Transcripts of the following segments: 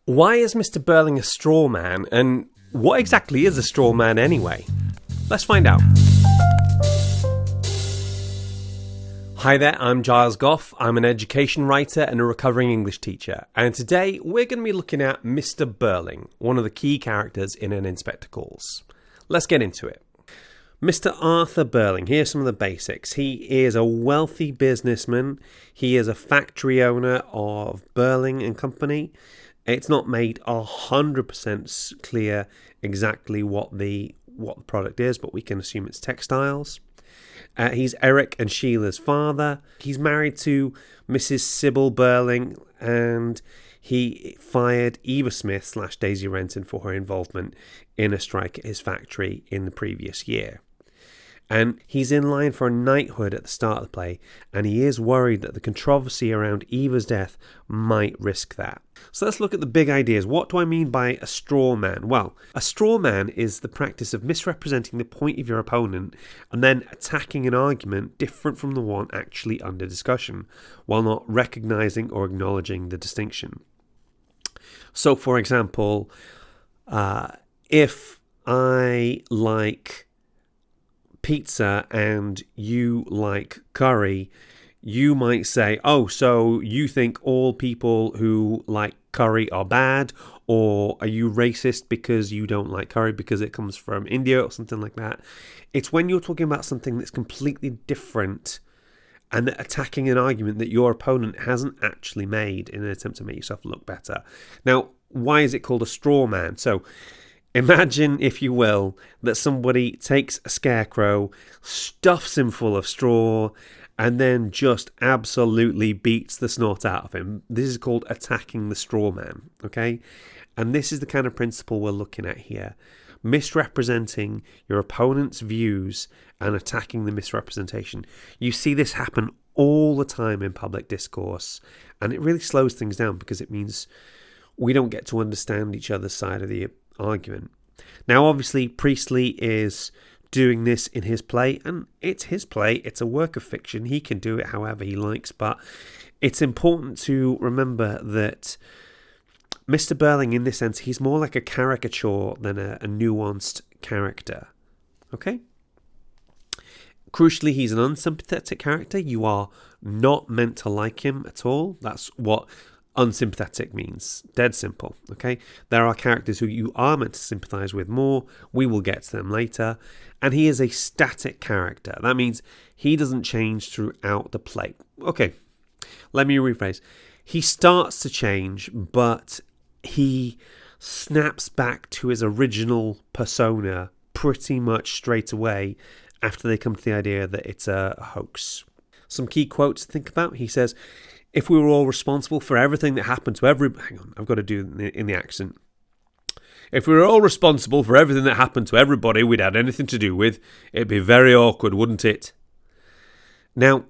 Why is Mr Birling a straw man, and what exactly is a straw man anyway? Let's find out. Hi there, I'm Giles Goff. I'm an education writer and a recovering English teacher, and today we're going to be looking at Mr Birling, one of the key characters in An Inspector Calls. Let's get into it. Mr Arthur Birling, here's some of the basics. He is a wealthy businessman. He is a factory owner of Birling and Company. It's not made 100% clear exactly what the product is, but we can assume it's textiles. He's Eric and Sheila's father. He's married to Mrs Sybil Birling, and he fired Eva Smith / Daisy Renton for her involvement in a strike at his factory in the previous year. And he's in line for a knighthood at the start of the play, and he is worried that the controversy around Eva's death might risk that. So let's look at the big ideas. What do I mean by a straw man? Well, a straw man is the practice of misrepresenting the point of your opponent and then attacking an argument different from the one actually under discussion, while not recognizing or acknowledging the distinction. So, for example, if I like pizza and you like curry, you might say, oh, so you think all people who like curry are bad, or are you racist because you don't like curry because it comes from India or something like that. It's when you're talking about something that's completely different and attacking an argument that your opponent hasn't actually made in an attempt to make yourself look better. Now, why is it called a straw man? So imagine, if you will, that somebody takes a scarecrow, stuffs him full of straw, and then just absolutely beats the snot out of him. This is called attacking the straw man, okay? And this is the kind of principle we're looking at here. Misrepresenting your opponent's views and attacking the misrepresentation. You see this happen all the time in public discourse, and it really slows things down because it means we don't get to understand each other's side of the argument. Now, obviously, Priestley is doing this in his play, and it's his play. It's a work of fiction. He can do it however he likes, but it's important to remember that Mr Birling, in this sense, he's more like a caricature than a nuanced character. Okay? Crucially, he's an unsympathetic character. You are not meant to like him at all. That's what unsympathetic means. Dead simple. Okay? There are characters who you are meant to sympathise with more. We will get to them later. And he is a static character. That means he doesn't change throughout the play. Okay, let me rephrase. He starts to change, but he snaps back to his original persona pretty much straight away after they come to the idea that it's a hoax. Some key quotes to think about. He says, if we were all responsible for everything that happened to hang on, I've got to do it in the accent. If we were all responsible for everything that happened to everybody we'd had anything to do with, it'd be very awkward, wouldn't it? Now,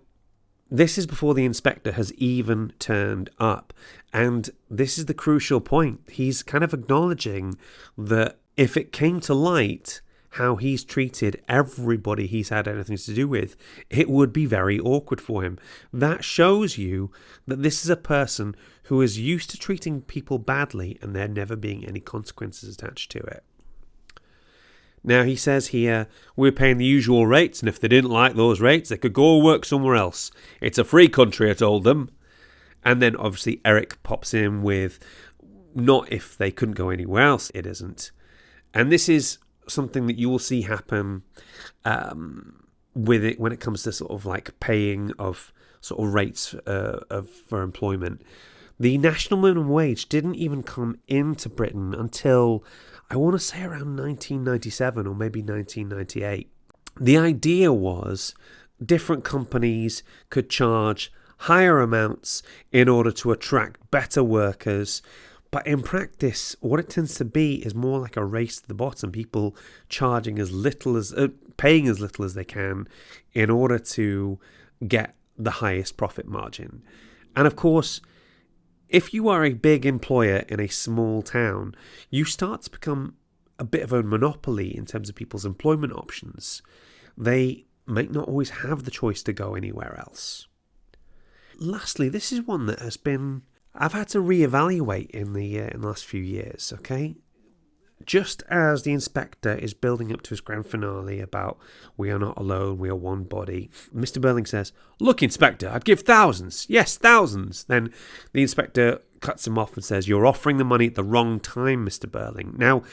this is before the inspector has even turned up. And this is the crucial point. He's kind of acknowledging that if it came to light how he's treated everybody he's had anything to do with, it would be very awkward for him. That shows you that this is a person who is used to treating people badly and there never being any consequences attached to it. Now, he says here, we're paying the usual rates, and if they didn't like those rates, they could go work somewhere else. It's a free country, I told them. And then, obviously, Eric pops in with, not if they couldn't go anywhere else, it isn't. And this is something that you will see happen with it when it comes to sort of like paying of sort of rates for employment. The national minimum wage didn't even come into Britain until, I want to say, around 1997 or maybe 1998. The idea was different companies could charge higher amounts in order to attract better workers. But in practice, what it tends to be is more like a race to the bottom. People charging as little as, paying as little as they can in order to get the highest profit margin. And of course, if you are a big employer in a small town, you start to become a bit of a monopoly in terms of people's employment options. They might not always have the choice to go anywhere else. Lastly, this is one that has been I've had to reevaluate in the last few years, okay? Just as the inspector is building up to his grand finale about we are not alone, we are one body, Mr. Birling says, "Look, Inspector, I'd give thousands. Yes, thousands." Then the inspector cuts him off and says, "You're offering the money at the wrong time, Mr. Birling." Now,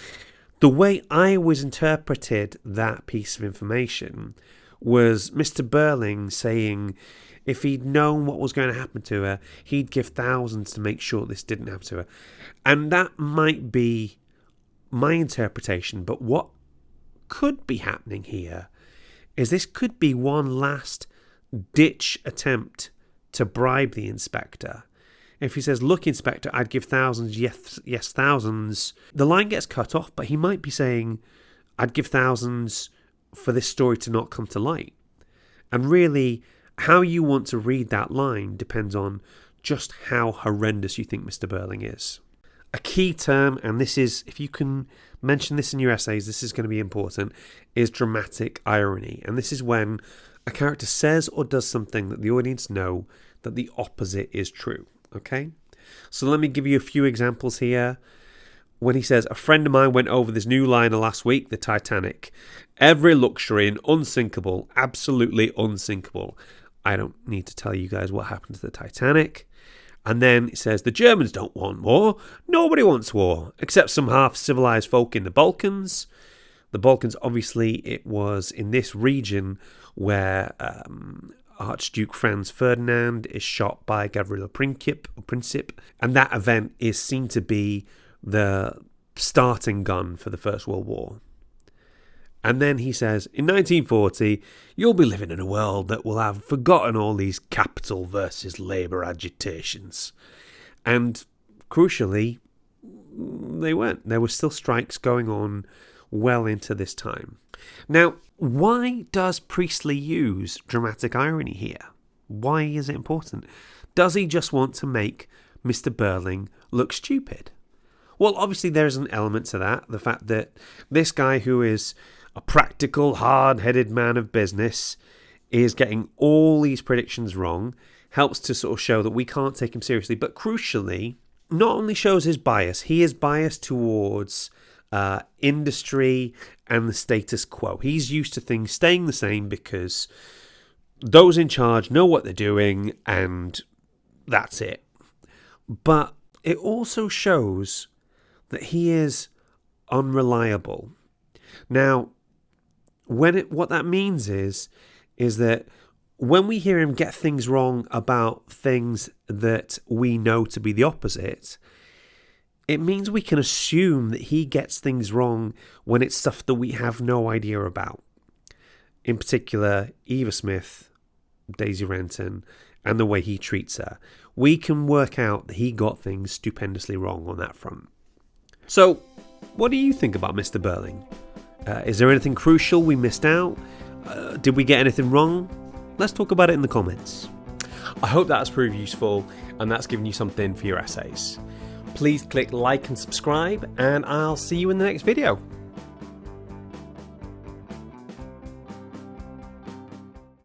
the way I always interpreted that piece of information was Mr. Birling saying if he'd known what was going to happen to her, he'd give thousands to make sure this didn't happen to her. And that might be my interpretation, but what could be happening here is this could be one last ditch attempt to bribe the inspector. If he says, "Look, Inspector, I'd give thousands, yes, thousands," the line gets cut off, but he might be saying, "I'd give thousands for this story to not come to light." And really, how you want to read that line depends on just how horrendous you think Mr. Birling is. A key term, and this is, if you can mention this in your essays, this is going to be important, is dramatic irony. And this is when a character says or does something that the audience know that the opposite is true. Okay? So let me give you a few examples here. When he says, "A friend of mine went over this new liner last week, the Titanic. Every luxury and unsinkable, absolutely unsinkable." I don't need to tell you guys what happened to the Titanic. And then it says, "The Germans don't want war. Nobody wants war, except some half-civilized folk in the Balkans." The Balkans, obviously, it was in this region where Archduke Franz Ferdinand is shot by Gavrilo Princip. And that event is seen to be the starting gun for the First World War. And then he says, "In 1940, you'll be living in a world that will have forgotten all these capital versus labour agitations." And crucially, they weren't. There were still strikes going on well into this time. Now, why does Priestley use dramatic irony here? Why is it important? Does he just want to make Mr. Birling look stupid? Well, obviously there's an element to that. The fact that this guy who is a practical, hard-headed man of business is getting all these predictions wrong helps to sort of show that we can't take him seriously. But crucially, not only shows his bias, he is biased towards industry and the status quo. He's used to things staying the same because those in charge know what they're doing and that's it. But it also shows that he is unreliable. Now, what that means is that when we hear him get things wrong about things that we know to be the opposite, it means we can assume that he gets things wrong when it's stuff that we have no idea about. In particular, Eva Smith, Daisy Renton, and the way he treats her. We can work out that he got things stupendously wrong on that front. So, what do you think about Mr. Birling? Is there anything crucial we missed out? Did we get anything wrong? Let's talk about it in the comments. I hope that's proved useful and that's given you something for your essays. Please click like and subscribe, and I'll see you in the next video.